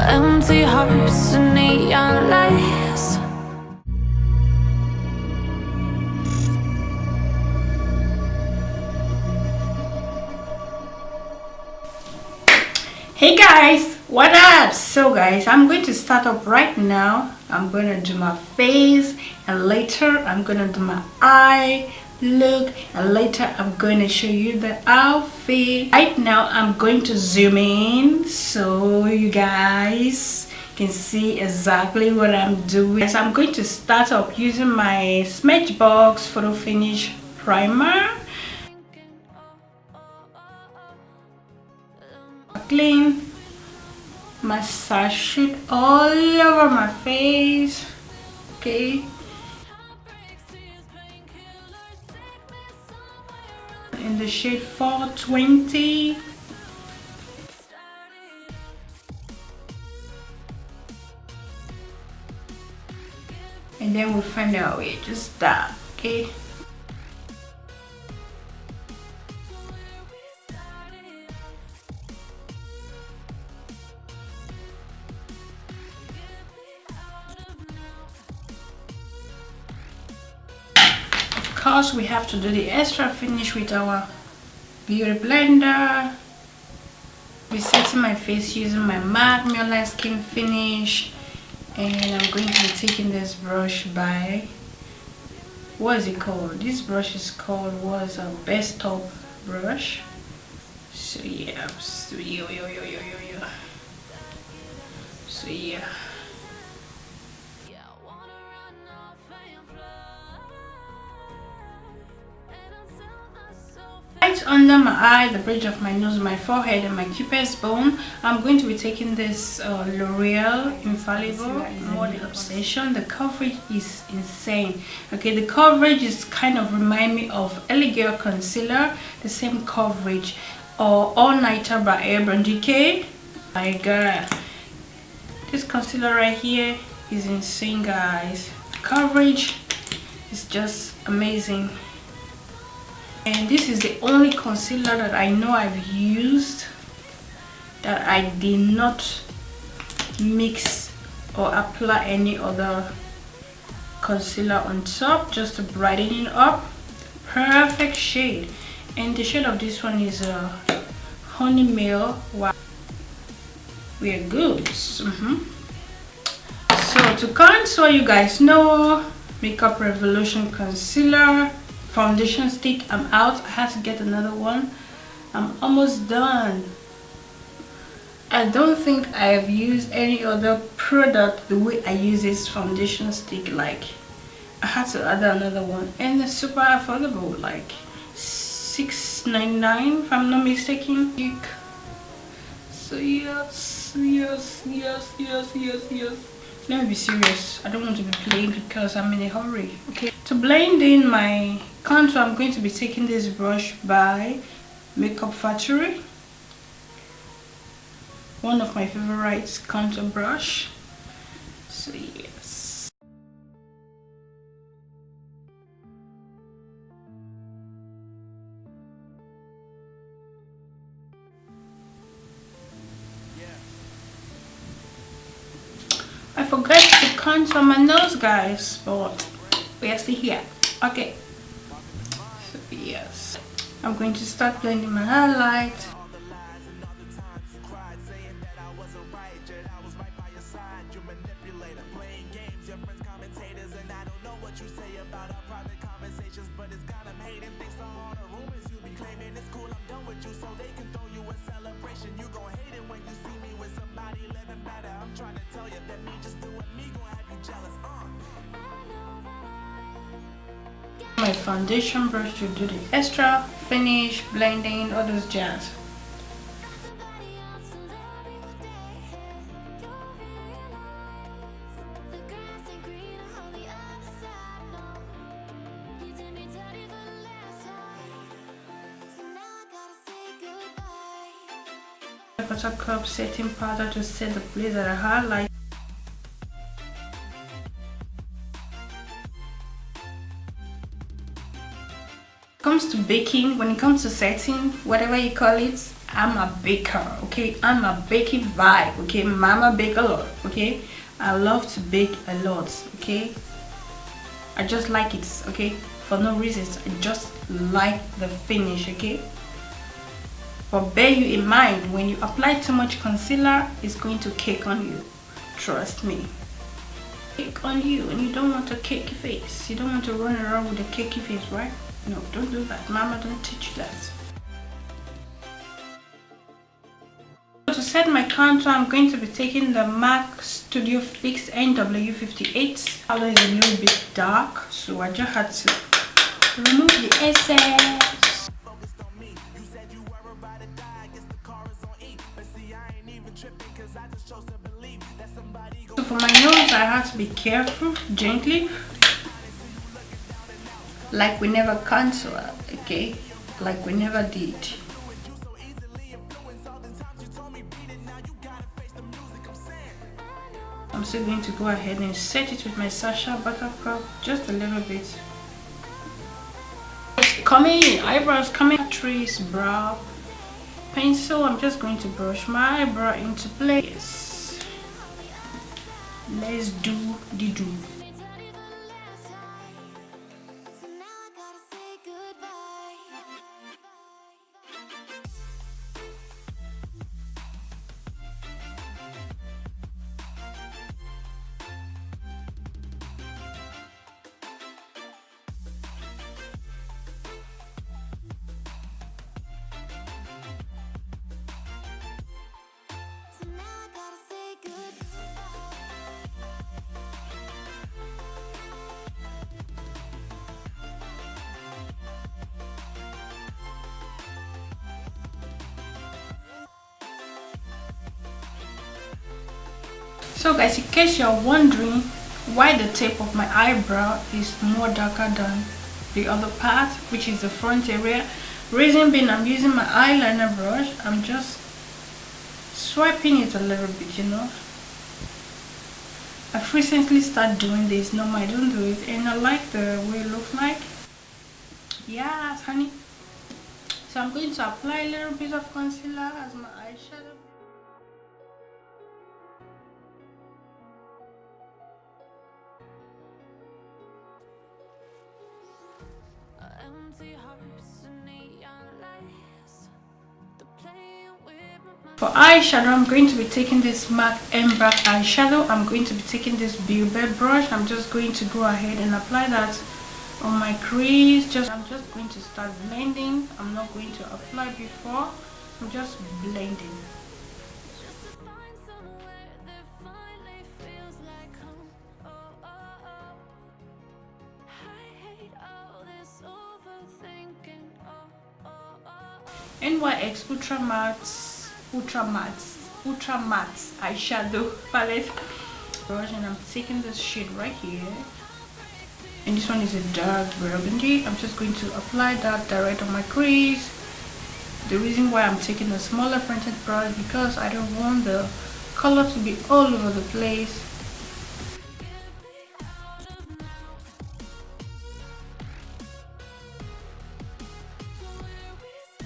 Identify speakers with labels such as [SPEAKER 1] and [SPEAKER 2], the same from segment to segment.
[SPEAKER 1] empty hearts and neon lights.
[SPEAKER 2] Hey guys, what up? So guys, I'm going to start up right now. I'm going to do my face, and later I'm going to do my eye look, and later I'm going to show you the outfit. Right now I'm going to zoom in so you guys can see exactly what I'm doing. So I'm going to start up using my Smashbox photo finish primer. Clean massage it all over my face. Okay, in the shade 420. And then we'll find our way just that. Okay, of course we have to do the extra finish with our beauty blender. Resetting my face using my MAC mineralize skin finish, and I'm going to be taking this brush by, what is it called? This brush is called, was a best top brush. So yeah, so yeah. Right under my eye, the bridge of my nose, my forehead, and my cupid's bone, I'm going to be taking this Loreal infallible model obsession. The coverage is insane. Okay, the coverage is kind of remind me of L.o.v concealer, the same coverage, or All Nighter by Urban Decay. My god, this concealer right here is insane, guys. Coverage is just amazing. And this is the only concealer that I know I've used that I did not mix or apply any other concealer on top, just to brighten it up. Perfect shade. And the shade of this one is honey miel. Wow, we are good. So to contour, you guys know, Makeup Revolution concealer. Foundation stick, I'm out. I have to get another one. I'm almost done. I don't think I have used any other product the way I use this foundation stick. Like, I had to add another one, and it's super affordable, like $6.99 if I'm not mistaken. So yes. Let me be serious. I don't want to be playing because I'm in a hurry. Okay, to blend in my contour, I'm going to be taking this brush by Makeup Factory, one of my favorite contour brush. So yes, I forgot to contour my nose, guys, but we are still here. Okay, so yes, I'm going to start blending my highlight. My foundation brush to do the extra finish, blending, all those jazz. Buttercup setting powder to set the place that I highlight. When it comes to baking, when it comes to setting, whatever you call it, I'm a baker, okay? I'm a baking vibe, okay? Mama bake a lot, okay? I love to bake a lot, okay? I just like it, okay? For no reasons, I just like the finish, okay? But bear you in mind, when you apply too much concealer, it's going to cake on you. Trust me. Cake on you, and you don't want a cakey face. You don't want to run around with a cakey face, right? No, don't do that. Mama don't teach you that. To set my contour, I'm going to be taking the MAC Studio Fix NW58. Color is a little bit dark, so I just had to remove the excess. So for my nose, I have to be careful, gently, like we never contour, okay? Like we never did. I'm still going to go ahead and set it with my Sacha Butt just a little bit. Coming in, eyebrows coming. Catrice brow pencil. I'm just going to brush my eyebrow into place. Let's do the do. So guys, in case you're wondering why the tip of my eyebrow is more darker than the other part, which is the front area, reason being I'm using my eyeliner brush. I'm just swiping it a little bit, you know. I've recently started doing this. No, I don't do it, and I like the way it looks like. Yes, honey. So I'm going to apply a little bit of concealer as my eyeshadow. For eyeshadow, I'm going to be taking this MAC Embark eyeshadow. I'm going to be taking this Juvia brush. I'm just going to go ahead and apply that on my crease. I'm just going to start blending. I'm not going to apply before. I'm just blending. NYX Ultra Matte eyeshadow palette brush, and I'm taking this shade right here, and this one is a dark burgundy. I'm just going to apply that direct on my crease. The reason why I'm taking a smaller printed brush because I don't want the color to be all over the place.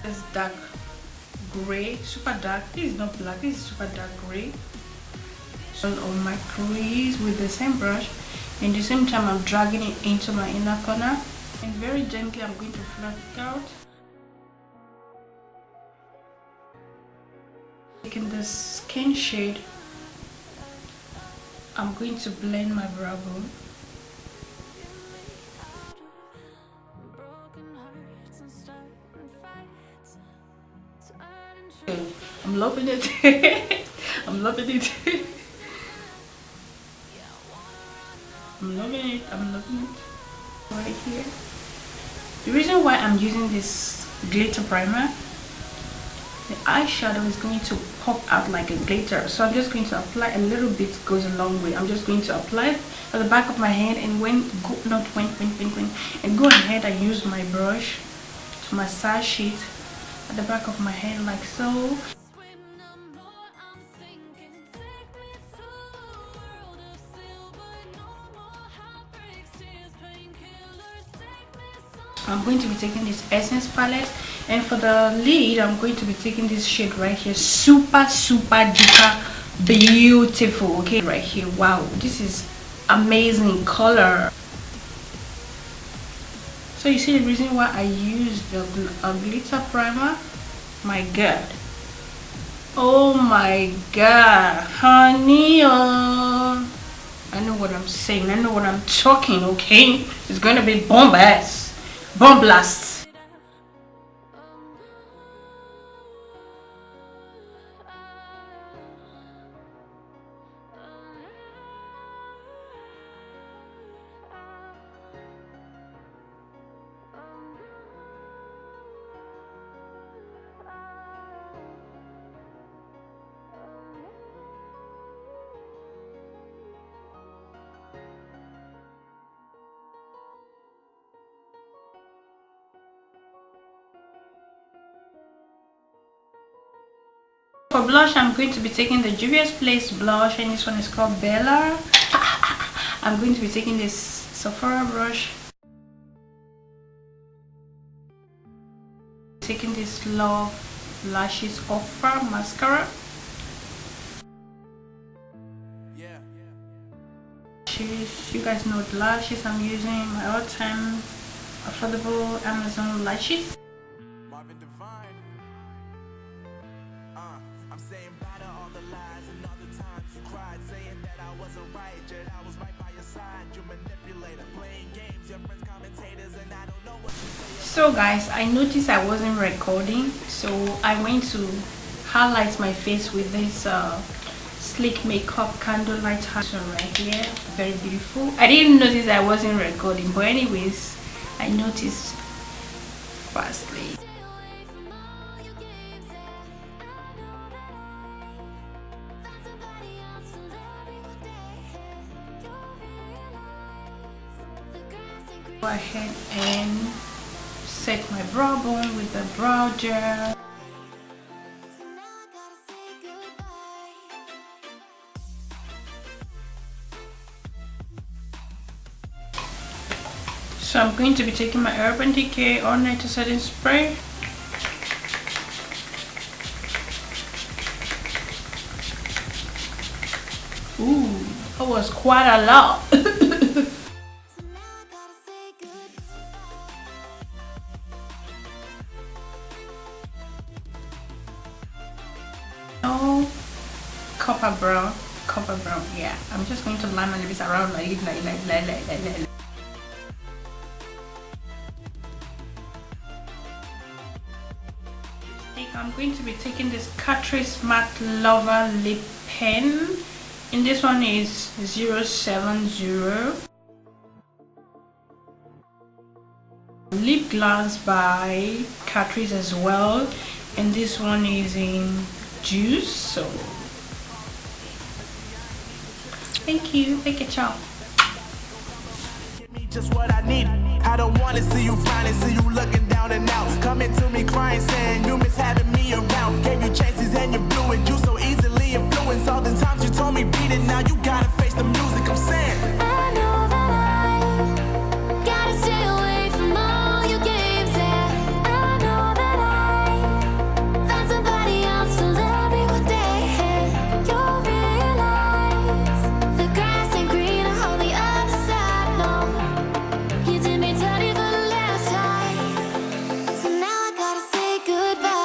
[SPEAKER 2] This dark gray, super dark. This is not black, this is super dark gray. So on my crease with the same brush, and at the same time I'm dragging it into my inner corner, and very gently I'm going to flat it out. Taking this skin shade, I'm going to blend my brow bone. I'm loving it. I'm loving it. I'm loving it. I'm loving it. Right here. The reason why I'm using this glitter primer, the eyeshadow is going to pop out like a glitter. So I'm just going to apply a little bit, goes a long way. I'm just going to apply it at the back of my hand, and and go ahead and use my brush to massage it at the back of my hand like so. I'm going to be taking this Essence palette, And for the lid, I'm going to be taking this shade right here. Super duper beautiful. Okay, right here. Wow, this is amazing color. So you see the reason why I used the glitter primer? My god, oh my god, honey, I know what I'm saying, I know what I'm talking. Okay, it's gonna be bomb blast. For blush, I'm going to be taking the Juvia's Place blush, and this one is called Bella. I'm going to be taking this Sephora brush, taking this L.o.v Lashes Offer mascara. You guys know the lashes I'm using, my all-time affordable Amazon lashes. So guys, I noticed I wasn't recording, so I went to highlight my face with this sleek makeup candlelight highlighter right here. Very beautiful. I didn't notice I wasn't recording, but anyways, I noticed fastly. Go ahead and set my brow bone with the brow gel. So I'm going to be taking my Urban Decay All Night Setting Spray. Ooh, that was quite a lot. Copper brown, yeah. I'm just going to line my lips around like. I'm going to be taking this Catrice Matte Lover Lip Pen, and this one is 070. Lip Gloss by Catrice as well, and this one is in Juice. So thank you, take a chop.
[SPEAKER 3] Just what I need. I don't want to see you finally see you looking down and out. Coming to me crying, saying you miss having me around. Gave you chances and you blew it. You so easily influenced. All the times you told me beat it. Now you gotta face the music. I'm saying
[SPEAKER 1] I know that I gotta stay away from all your games. And I know that I found somebody else to love me one day. You'll realize the grass ain't greener on the other side. No, you did me dirty for the last time, so now I gotta say goodbye.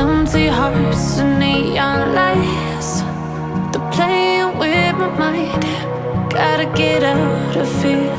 [SPEAKER 1] Empty hearts and neon lights, they're playing with my mind. Gotta get out of here.